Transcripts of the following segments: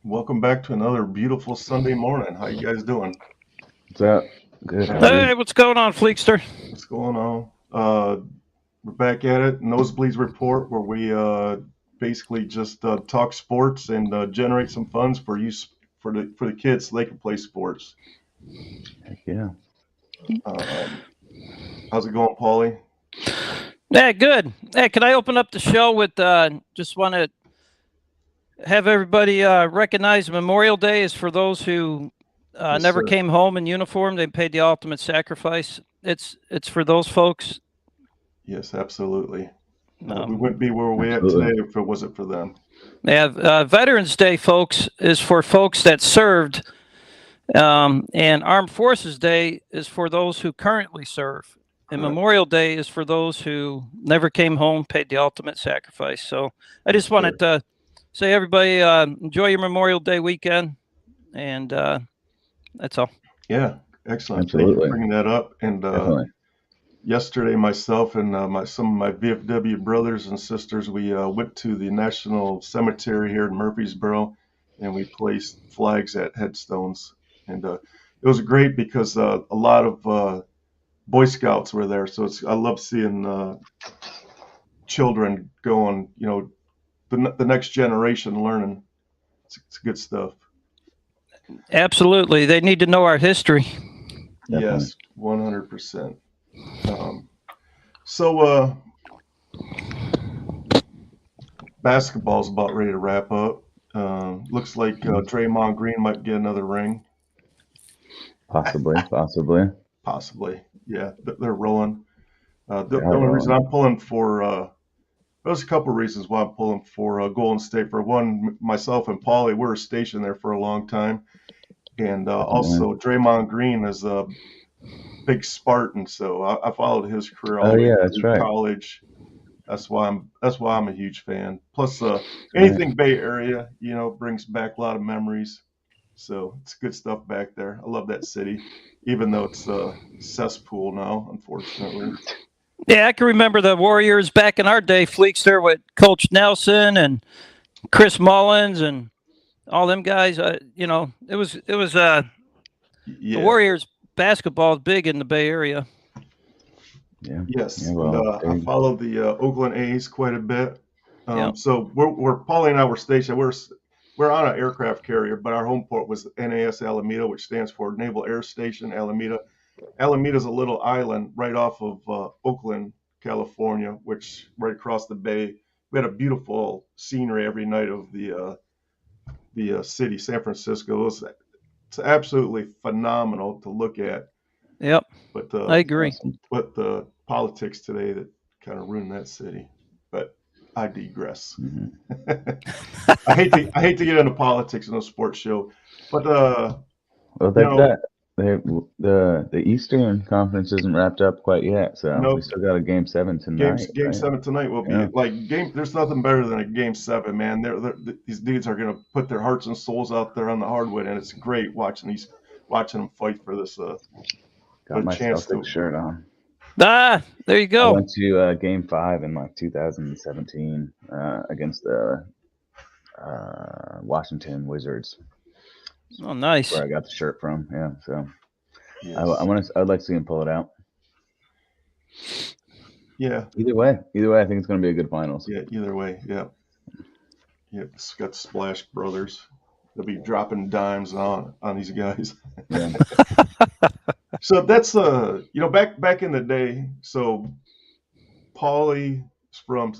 Welcome back to another beautiful Sunday morning. How you guys doing? What's up? Good. How are Hey, you? what's going on, Fleekster? What's going on? We're back at it, Nosebleeds Report, where we basically just talk sports and generate some funds for use for the kids so they can play sports. Heck yeah. Um, how's it going, Paulie? Yeah, good. Hey, can I open up the show with just want to have everybody recognize Memorial Day is for those who Yes, never sir. came home in uniform. They paid the ultimate sacrifice. It's for those folks. Yes, absolutely. We Um, wouldn't be where we're at Absolutely. today if it wasn't for them. Veterans Day, folks, is for folks that served, and Armed Forces Day is for those who currently serve. And Correct. Memorial Day is for those who never came home, paid the ultimate sacrifice. So I Yes, just sir. wanted to say, everybody, enjoy your Memorial Day weekend, and that's all. Yeah, excellent. Thank you for Absolutely. bringing that up. And Definitely. yesterday, myself and some of my VFW brothers and sisters, we went to the National Cemetery here in Murfreesboro, and we placed flags at headstones. And it was great because a lot of Boy Scouts were there. So I love seeing children going, the next generation learning. It's good stuff. Absolutely, they need to know our history. Definitely. Yes, 100%. Um, so basketball's about ready to wrap up. Looks like Draymond Green might get another ring, Possibly. possibly. Yeah, they're rolling. The They are only reason rolling. I'm pulling for there's a couple reasons why I'm pulling for Golden State. For one, myself and Paulie, we were stationed there for a long time, and Definitely. also Draymond Green is a big Spartan, so I followed his career all Oh the way yeah, that's through right. college. That's why I'm a huge fan. Plus, Right. anything Bay Area, brings back a lot of memories. So it's good stuff back there. I love that city, even though it's a cesspool now, unfortunately. Yeah, I can remember the Warriors back in our day, Fleekster, with Coach Nelson and Chris Mullins and all them guys. It was the Yeah. Warriors basketball is big in the Bay Area. Yeah. Yes. Yeah. And Well, I they, follow the Oakland A's quite a bit. Yep. So we're Paulie and I were stationed. We're on an aircraft carrier, but our home port was NAS Alameda, which stands for Naval Air Station Alameda. Alameda is a little island right off of Oakland, California, which right across the bay. We had a beautiful scenery every night of the city, San Francisco. It's absolutely phenomenal to look at. Yep, But I agree. awesome. the politics today that kind of ruined that city. But I digress. Hmm. I hate to get into politics in a sports show, but Well, you they've know, got the Eastern Conference isn't wrapped up quite yet, so we no still got a game 7 tonight, game right? 7 tonight will be Yeah. like game. There's nothing better than a game 7, man. These dudes are gonna put their hearts and souls out there on the hardwood, and it's great watching them fight for this for Got a my chance Celtics to. shirt on. There you I go. went to game 5 in like 2017 against the Washington Wizards, Oh, nice. where I got the shirt from. Yeah, so Yes. I'd like to see him pull it out. Yeah. Either way, I think it's going to be a good finals. Yeah. Either way. Yeah. Yeah. It's got the Splash Brothers. They'll be dropping dimes on these guys. Yeah, So that's back in the day. So Paulie's from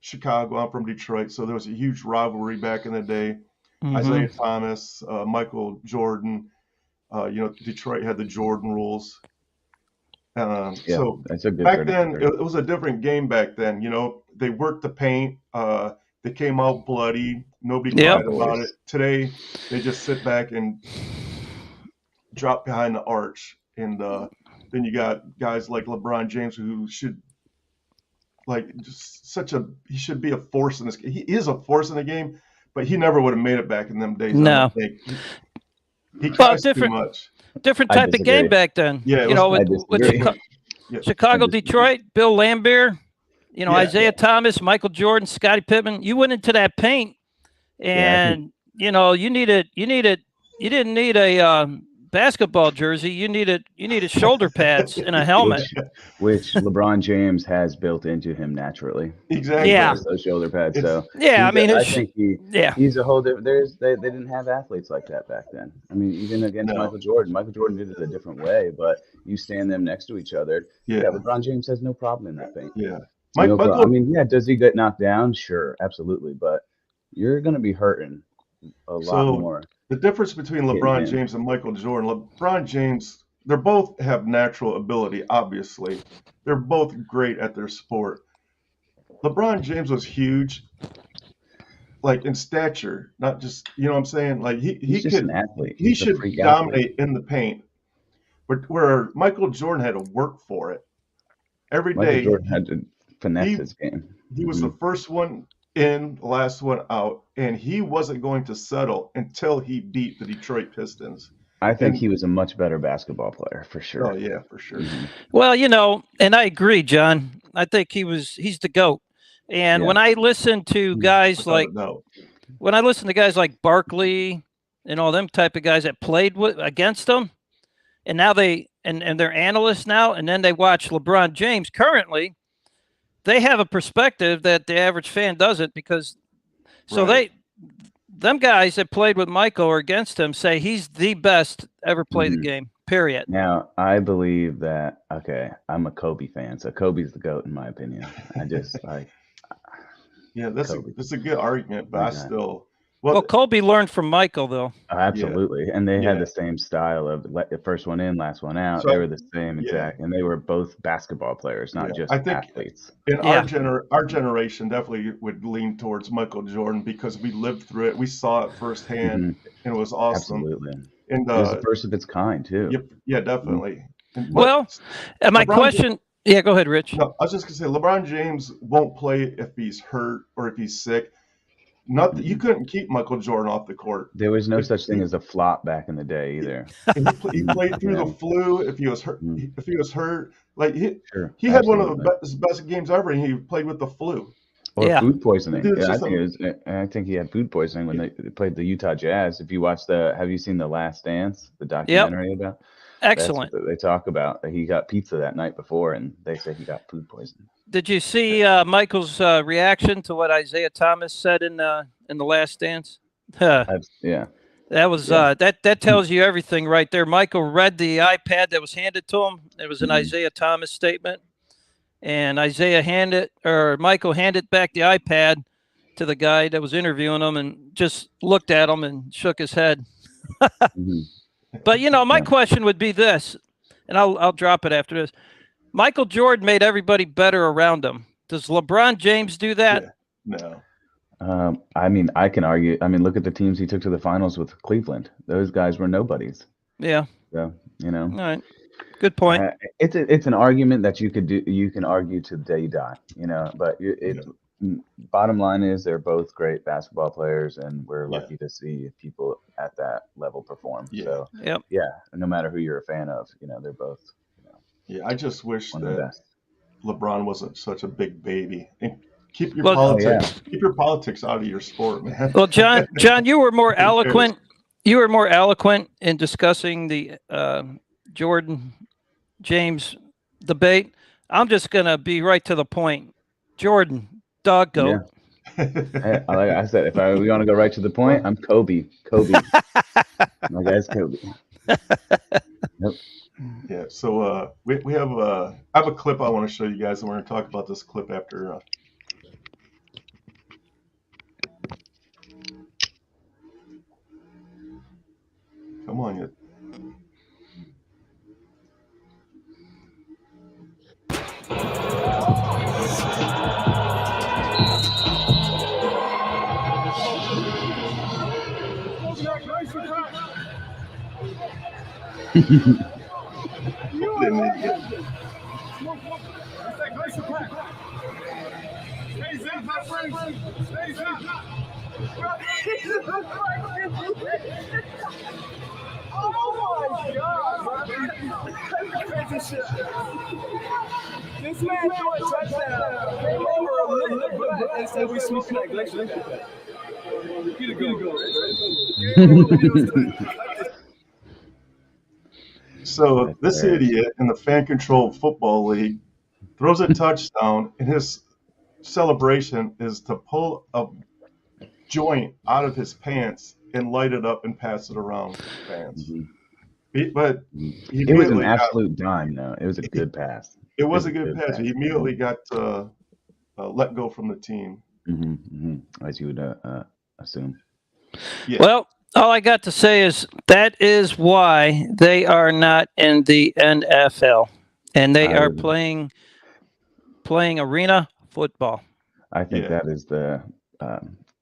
Chicago. I'm from Detroit. So there was a huge rivalry back in the day. Hmm. Isaiah Thomas, Michael Jordan. Detroit had the Jordan rules. yeah, So that's a good back then, 30-30. it was a different game back then. They worked the paint. They came out bloody. Nobody Of Yep. cried about it. course. Today, they just sit back and drop behind the arch. And then you got guys like LeBron James who should just he should be a force in this. He is a force in the game, but he never would have made it back in them days. I don't No. think he Well, tries too different much. different I type of game disagree. back then. Yeah, it You was know, I with disagree. yeah, Chicago, I disagree. Detroit, Bill Laimbeer, yeah, Isaiah Thomas, Michael Jordan, Scottie Pippen. You went into that paint, Yeah, I think and you didn't need a basketball jersey. You needed shoulder pads and a helmet. which LeBron James has built into him naturally. Exactly. He Yeah. has those shoulder pads. It's- So Yeah, I mean, I think yeah. he's a whole different. They didn't have athletes like that back then. I mean, even against No. Michael Jordan. Michael Jordan did it a different way, but you stand them next to each other. Yeah. LeBron James has no problem in that paint. Yeah. No problem. I mean, yeah, does he get knocked down? Sure, absolutely, but you're going to be hurting a lot more. The difference between LeBron James and Michael Jordan, LeBron James, they both have natural ability, obviously. They're both great at their sport. LeBron James was huge, like in stature, not just, you know what I'm saying? Like He's just an athlete. He He's a should freak dominate athlete. in the paint. But where Michael Jordan had to work for it. Every Michael day Jordan had to finesse his game. he was the first one in, the last one out, and he wasn't going to settle until he beat the Detroit Pistons. I think he was a much better basketball player for sure. Oh yeah, for sure. Well, and I agree, John. I think he's the GOAT. And when I listen to guys like Barkley and all them type of guys that played against them, and now they're analysts now, and then they watch LeBron James currently, they have a perspective that the average fan doesn't, because them guys that played with Michael or against him say he's the best ever play the game, period. Now, I believe that, I'm a Kobe fan, so Kobe's the GOAT in my opinion. I just like. Yeah, that's a good argument, but I still. Well, Kobe learned from Michael, though. Absolutely, and they had the same style of the first one in, last one out. So they were the same exact, and they were both basketball players, not just athletes. In our generation, definitely would lean towards Michael Jordan because we lived through it. We saw it firsthand, and it was awesome. Absolutely, and it was the first of its kind too. Yeah, definitely. Well, my question. Yeah, go ahead, Rich. No, I was just gonna say LeBron James won't play if he's hurt or if he's sick. You couldn't keep Michael Jordan off the court. There was no such thing as a flop back in the day either. He played through the flu. If he was hurt, like he had one of the best games ever, and he played with the flu. Or food poisoning. Yeah, I think he had food poisoning when they played the Utah Jazz. If you watch have you seen The Last Dance, the documentary about? Excellent. They talk about that he got pizza that night before, and they say he got food poisoning. Did you see Michael's reaction to what Isaiah Thomas said in The Last Dance? Yeah. That was that tells you everything right there. Michael read the iPad that was handed to him. It was an Isaiah Thomas statement, and Michael handed back the iPad to the guy that was interviewing him, and just looked at him and shook his head. But my question would be this, and I'll drop it after this. Michael Jordan made everybody better around him. Does LeBron James do that? Yeah. No. I mean, I can argue. I mean, look at the teams he took to the finals with Cleveland. Those guys were nobodies. Yeah. So, All right. Good point. It's an argument that you could do. You can argue to the day you die. But bottom line is they're both great basketball players, and we're lucky to see people at that level perform. So, no matter who you're a fan of, they're both. Yeah, I just wish that LeBron wasn't such a big baby. And keep your politics out of your sport, man. Well, John, you were more eloquent. You were more eloquent in discussing the Jordan James debate. I'm just gonna be right to the point. Jordan, dog goat. Yeah. Like I said, if we want to go right to the point, I'm Kobe. My guy's Kobe. Yep. Yeah, so we have I have a clip I want to show you guys, and we're going to talk about this clip after. Come on, you. This man threw a touchdown. Came over a little bit and said we smoking that glacier. So That's this hilarious. idiot in the fan-controlled football league throws a touchdown, and his celebration is to pull a joint out of his pants and light it up and pass it around to the fans. Mhm. But Mhm. he It was an immediately got, absolute dime, though. It was a good pass. it It was was a a good good pass. pass. He immediately got let go from the team. As you would assume. Yeah. Well, all I got to say is that is why they are not in the NFL, and they I are would- playing arena football. I think Yeah. that is the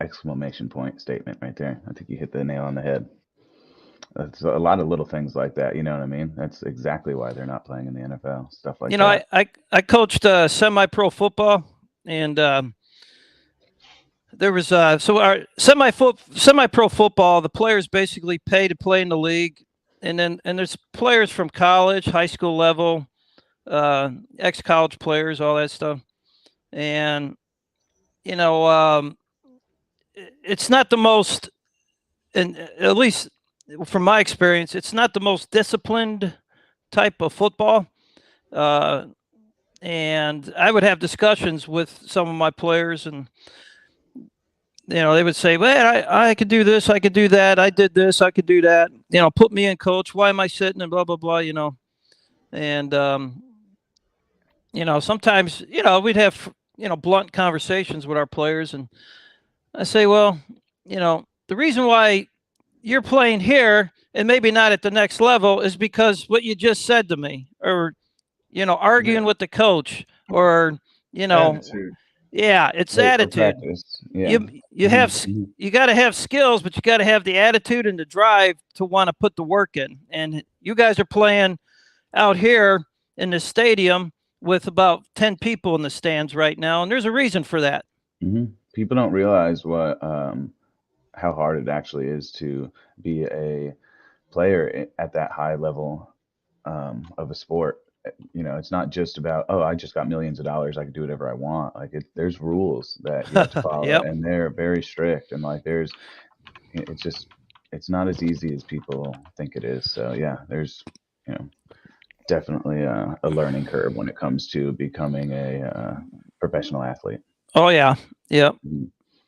exclamation point statement right there. I think you hit the nail on the head. It's a lot of little things like that. You know what I mean? That's exactly why they're not playing in the NFL. Stuff like You know, that. I coached semi-pro football, and there was so our semi-pro football. The players basically pay to play in the league, and there's players from college, high school level, ex-college players, all that stuff, and you know, it's not the most, and at least from my experience, it's not the most disciplined type of football. Uh, and I would have discussions with some of my players, and they would say, "Well, I could do this, I could do that, I did this, I could do that. Put me in, coach. Why am I sitting?" And blah blah blah. And sometimes we'd have blunt conversations with our players, and I say, "Well, the reason why you're playing here and maybe not at the next level is because what you just said to me, or arguing Yeah. with the coach, or Attitude. yeah, it's Wait for attitude. practice. Yeah. You got to have skills, but you got to have the attitude and the drive to want to put the work in. And you guys are playing out here in the stadium with about 10 people in the stands right now, and there's a reason for that. People don't realize how hard it actually is to be a player at that high level of a sport. It's not just about, oh, I just got millions of dollars, I can do whatever I want. Like there's rules that you have to follow, Yep. and they're very strict. And like it's not as easy as people think it is. So yeah, there's definitely a learning curve when it comes to becoming a professional athlete. Oh yeah, yep,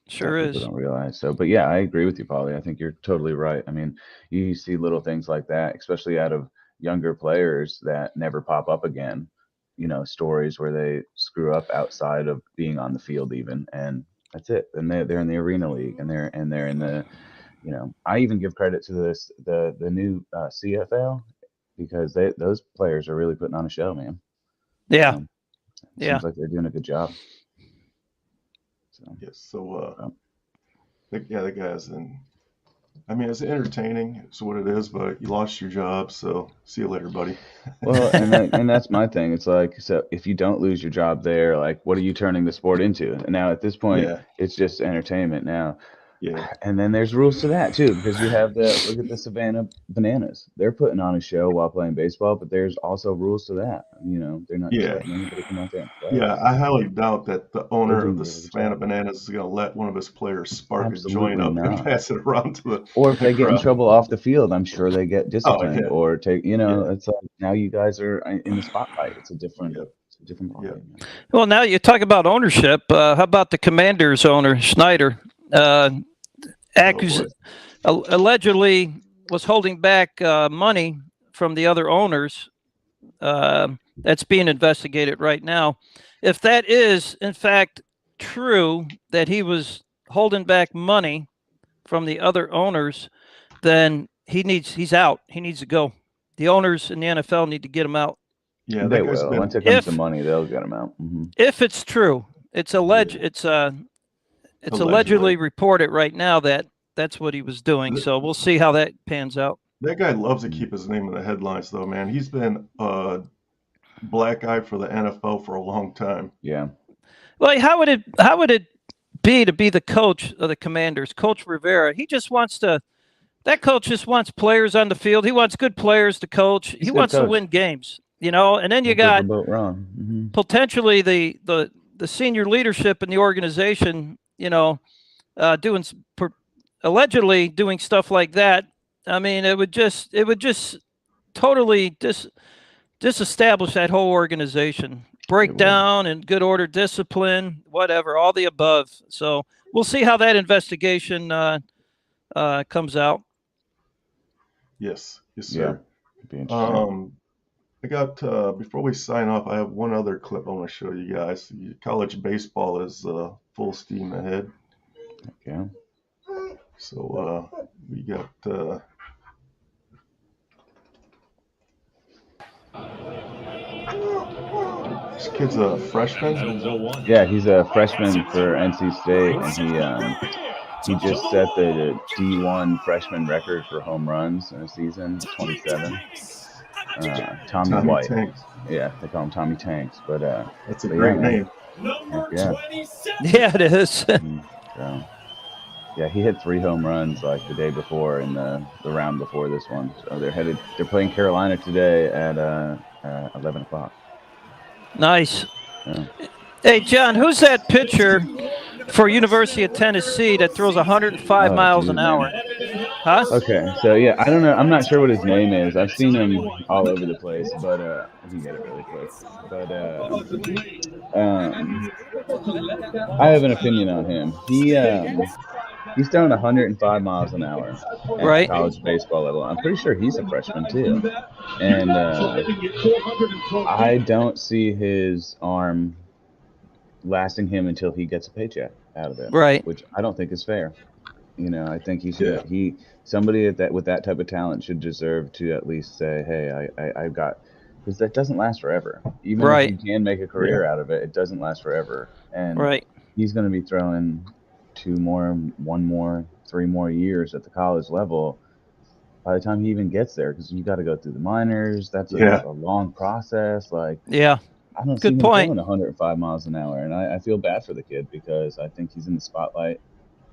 sure People is. don't realize. So, but yeah, I agree with you, Paulie. I think you're totally right. I mean, you see little things like that, especially out of younger players that never pop up again. Stories where they screw up outside of being on the field, even, and that's it. And they're in the arena league, and they're in the, I even give credit to the new CFL, because those players are really putting on a show, man. Yeah, Seems like they're doing a good job. So, Yes. So the guys, and I mean, it's entertaining. It's what it is. But you lost your job, so see you later, buddy. well, and that's my thing. It's like, so if you don't lose your job there, like, what are you turning the sport into? And now at this point, Yeah. it's just entertainment now. Yeah. And then there's rules to that too, because you have look at the Savannah Bananas. They're putting on a show while playing baseball, but there's also rules to that. They're not just letting anybody come out there and play. Yeah, I highly doubt that the owner doing of the a really good Savannah job. Bananas is going to let one of his players spark a Absolutely joint up not. and pass it around to the. Or if they get in crowd. trouble off the field, I'm sure they get disciplined yeah. or take. Yeah. It's like now you guys are in the spotlight. It's a different. Yep. It's a different ballgame. Yep. Well, now you talk about ownership. How about the Commanders owner, Schneider? Allegedly was holding back money from the other owners. That's being investigated right now. If that is, in fact, true, that he was holding back money from the other owners, then he's out. He needs to go. The owners in the NFL need to get him out. Yeah, They that guy's will. been. Once it comes to money, they'll get them out. If it's true, it's alleged. It's allegedly reported right now that that's what he was doing. So we'll see how that pans out. That guy loves to keep his name in the headlines, though, man. He's been a black guy for the NFL for a long time. Yeah. Well, how would it be to be the coach of the Commanders, Coach Rivera? That coach just wants players on the field. He wants good players to coach. He wants to win games, and then you got potentially the senior leadership in the organization, doing allegedly doing stuff like that, I mean, it would just totally disestablish that whole organization. Break down and good order, discipline, whatever, all the above. So we'll see how that investigation comes out. Yes, sir. Yeah, it'd be interesting. I got before we sign off, I have one other clip I want to show you guys. College baseball is full steam ahead. Yeah. So we got. This kid's a freshman. Yeah, he's a freshman for NC State, and he just set the D1 freshman record for home runs in a season, 27. Tommy White. Tanks. Yeah, they call him Tommy Tanks, but that's a great name. Yeah, it is. So, yeah, he hit 3 home runs like the day before in the round before this one. So they're playing Carolina today at 11 o'clock. Nice. Yeah. Hey, John, who's that pitcher for University of Tennessee that throws 105 miles an hour? Huh? Okay, so yeah, I don't know. I'm not sure what his name is. I've seen him all over the place, but I can get it really quick. But I have an opinion on him. He's throwing 105 miles an hour at college baseball level. I'm pretty sure he's a freshman too, and I don't see his arm lasting him until he gets a paycheck out of it. Right. Which I don't think is fair. You know, I think he should. Somebody with that type of talent should deserve to at least say, "Hey, I've got," because that doesn't last forever. Even if you can make a career out of it, it doesn't last forever. And he's going to be throwing 2 more, 1 more, 3 more years at the college level by the time he even gets there, because you got to go through the minors. That's a long process. Like, I don't see him throwing 105 miles an hour, and I feel bad for the kid because I think he's in the spotlight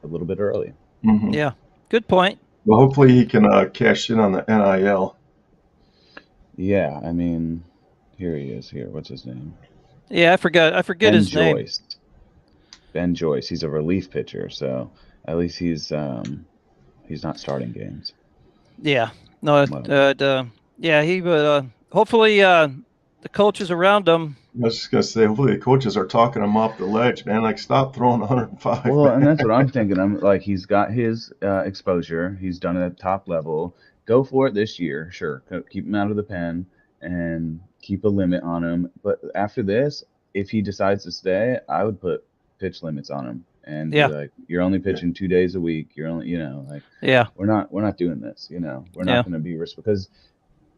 a little bit early. Mm-hmm. Yeah, good point. Well, hopefully he can cash in on the NIL. Yeah, I mean, here he is. Here, what's his name? Yeah, I forget his name. Ben Joyce. He's a relief pitcher, so at least he's not starting games. Yeah, no, he would. Hopefully, the coaches around him. I was just gonna say, hopefully the coaches are talking him off the ledge, man. Like, stop throwing 105. Well, and that's what I'm thinking. I'm like, he's got his exposure. He's done it at top level. Go for it this year, sure. Keep him out of the pen and keep a limit on him. But after this, if he decides to stay, I would put pitch limits on him and be like, you're only pitching 2 days a week. You're only, we're not doing this. We're not going to be because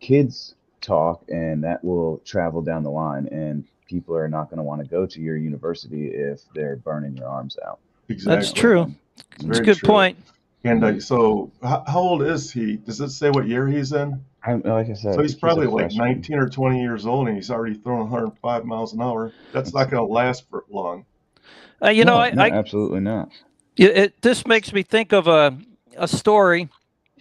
kids talk, and that will travel down the line, and people are not going to want to go to your university if they're burning your arms out. Exactly. That's true. That's a good point. And so how old is he? Does it say what year he's in? Like I said, so he's probably like 19 or 20 years old, and he's already throwing 105 miles an hour. That's not going to last for long. Absolutely not. This makes me think of a story.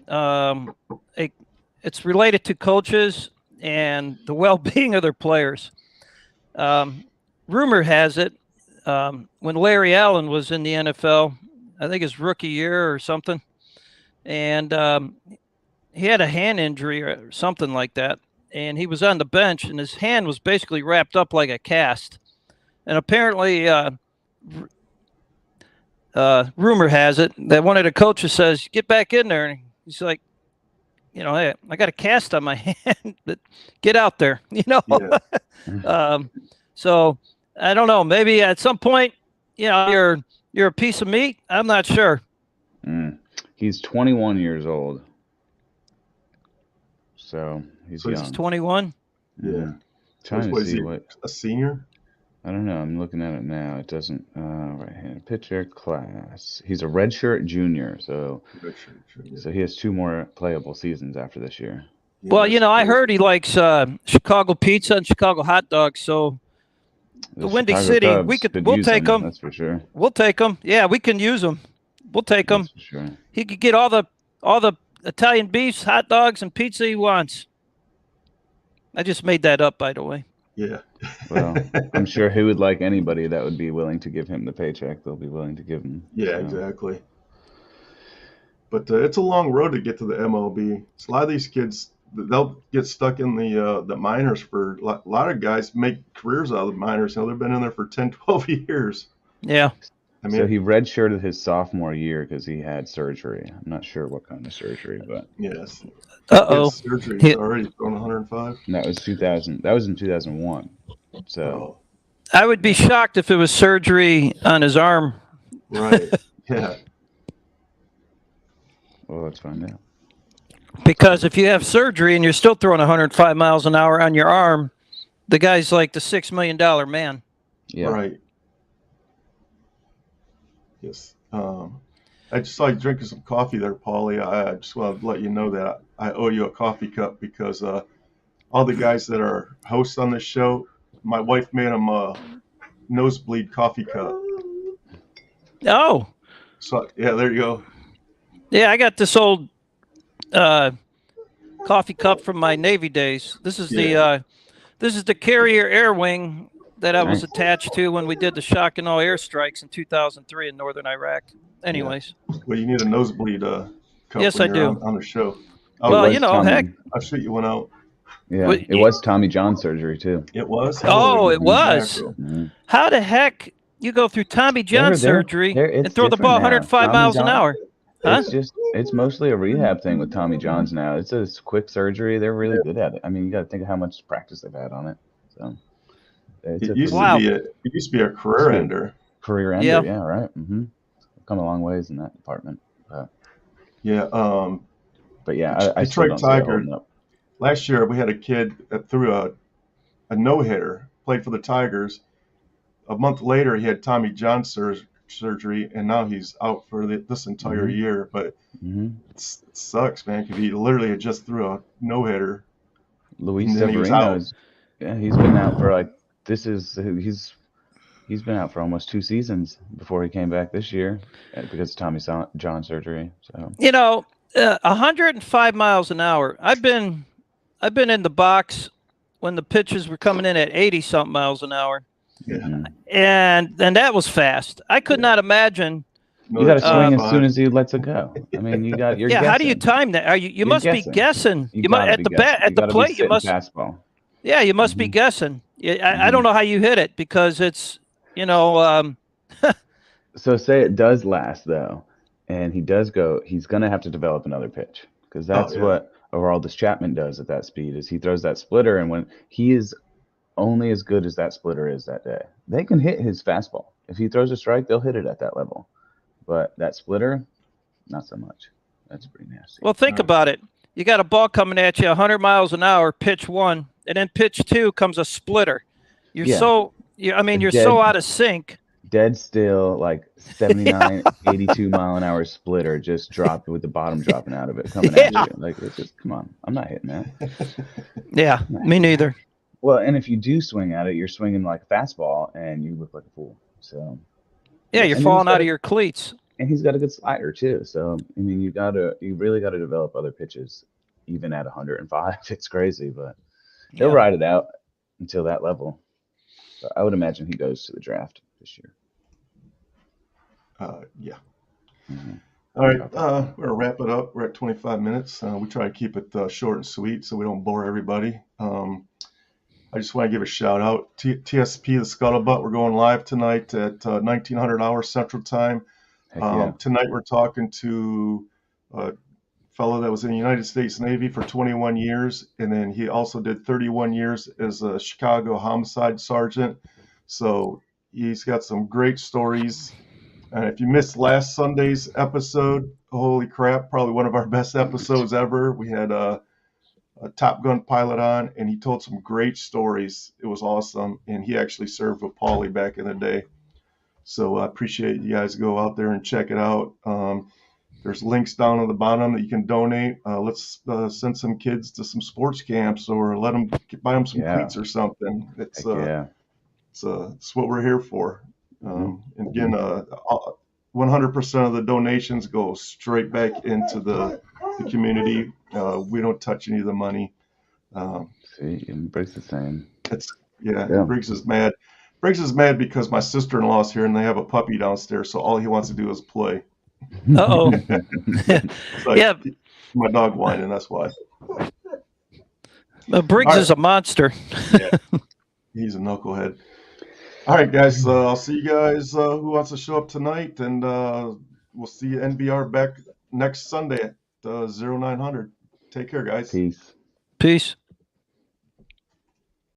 It's related to coaches and the well-being of their players. Rumor has it, when Larry Allen was in the NFL, I think his rookie year or something, and he had a hand injury or something like that, and he was on the bench, and his hand was basically wrapped up like a cast. And apparently, rumor has it that one of the coaches says, "Get back in there," and he's like, hey, I got a cast on my hand, but get out there, So I don't know. Maybe at some point, you're a piece of meat. I'm not sure. He's 21 years old. So he's young. He's 21? Yeah. Trying to see a senior? I don't know. I'm looking at it now. It doesn't. Right-handed pitcher class. He's a redshirt junior, so he has 2 more playable seasons after this year. Yeah, well, I heard he likes Chicago pizza and Chicago hot dogs. So the Windy City, we'll take them. That's for sure. We'll take them. Yeah, we can use them. We'll take them. For sure. He could get all the Italian beefs, hot dogs, and pizza he wants. I just made that up, by the way. Yeah. Well, I'm sure he would like anybody that would be willing to give him the paycheck. They'll be willing to give him. Yeah, exactly. But it's a long road to get to the MLB. So a lot of these kids, they'll get stuck in the minors for a lot of guys make careers out of the minors. They've been in there for 10, 12 years. Yeah. I mean, So he redshirted his sophomore year because he had surgery. I'm not sure what kind of surgery, but yes. Uh-oh. Surgery. He's already thrown 105. that was 2000. That was in 2001. So I would be shocked if it was surgery on his arm. Right. Yeah. well, let's find out. Because if you have surgery and you're still throwing 105 miles an hour on your arm, the guy's like the $6 million man. Yeah. Right. Yes. I just saw you drinking some coffee there, Paulie. I just want to let you know that I owe you a coffee cup because all the guys that are hosts on this show, my wife made them a nosebleed coffee cup. Oh. So yeah, there you go. Yeah, I got this old coffee cup from my Navy days. This is the carrier air wing that I was attached to when we did the shock and awe airstrikes in 2003 in northern Iraq. Anyways. Well, you need a nosebleed cup. Yes, when I you're do. on the show. Well, you know, Tommy, heck. I'll shoot you one out. Yeah, Well, it was Tommy John surgery too. It was. Oh, it was. Mm-hmm. How the heck you go through Tommy John surgery and throw the ball 105 miles an hour? Huh? It's mostly a rehab thing with Tommy Johns now. It's a quick surgery. They're really good at it. I mean, you got to think of how much practice they've had on it. So it used to be a career ender. Career ender, yeah, right. Mm-hmm. Come a long ways in that department. Yeah. But yeah, I Detroit Tiger. Last year we had a kid that threw a no-hitter, played for the Tigers. A month later he had Tommy John surgery, and now he's out for this entire year. But it sucks, man, because he literally had just threw a no-hitter. Luis Severino, he's been out for he's been out for almost 2 seasons before he came back this year because of Tommy John surgery. So 105 miles an hour. I've been in the box when the pitches were coming in at 80-something miles an hour. Yeah. And that was fast. I could not imagine. You got to swing as soon as he lets it go. I mean, you're guessing. How do you time that? You must be guessing. You must at the plate. You must fastball. Yeah, you must be guessing. I don't know how you hit it because it's So say it does last though, and he does go. He's gonna have to develop another pitch because that's what Aroldis Chapman does at that speed. Is he throws that splitter, and when he is only as good as that splitter is that day, they can hit his fastball. If he throws a strike, they'll hit it at that level. But that splitter, not so much. That's pretty nasty. Well, think about it. You got a ball coming at you 100 miles an hour, pitch one, and then pitch two comes a splitter. You're so out of sync. Dead still, like 79, 82 mile an hour splitter just dropped with the bottom dropping out of it coming at you. Like, it's just, come on, I'm not hitting that. Yeah, me neither. Well, and if you do swing at it, you're swinging like a fastball, and you look like a fool. So. Yeah, you're falling out of your cleats. And he's got a good slider too. So I mean, you really got to develop other pitches, even at 105. It's crazy, but he'll ride it out until that level. So I would imagine he goes to the draft this year. Yeah. Mm-hmm. All right, we're gonna wrap it up. We're at 25 minutes. We try to keep it short and sweet so we don't bore everybody. I just want to give a shout out to TSP the Scuttlebutt. We're going live tonight at 1900 hours Central Time. Tonight we're talking to a fellow that was in the United States Navy for 21 years, and then he also did 31 years as a Chicago homicide sergeant. So he's got some great stories. And if you missed last Sunday's episode, holy crap, probably one of our best episodes ever. We had a Top Gun pilot on, and he told some great stories. It was awesome, and he actually served with Paulie back in the day. So I appreciate you guys go out there and check it out. There's links down on the bottom that you can donate. Let's send some kids to some sports camps or let them buy them some cleats or something. It's what we're here for. And again, 100% of the donations go straight back into the community. We don't touch any of the money. See, and Briggs the same. Briggs is mad. Briggs is mad because my sister-in-law's here and they have a puppy downstairs, so all he wants to do is play. Uh-oh. So Yeah. my dog whining. That's why. Briggs All is a monster. Yeah, he's a knucklehead. All right, guys. I'll see you guys. Who wants to show up tonight? And we'll see you NBR back next Sunday at 0900. Take care, guys. Peace. Peace.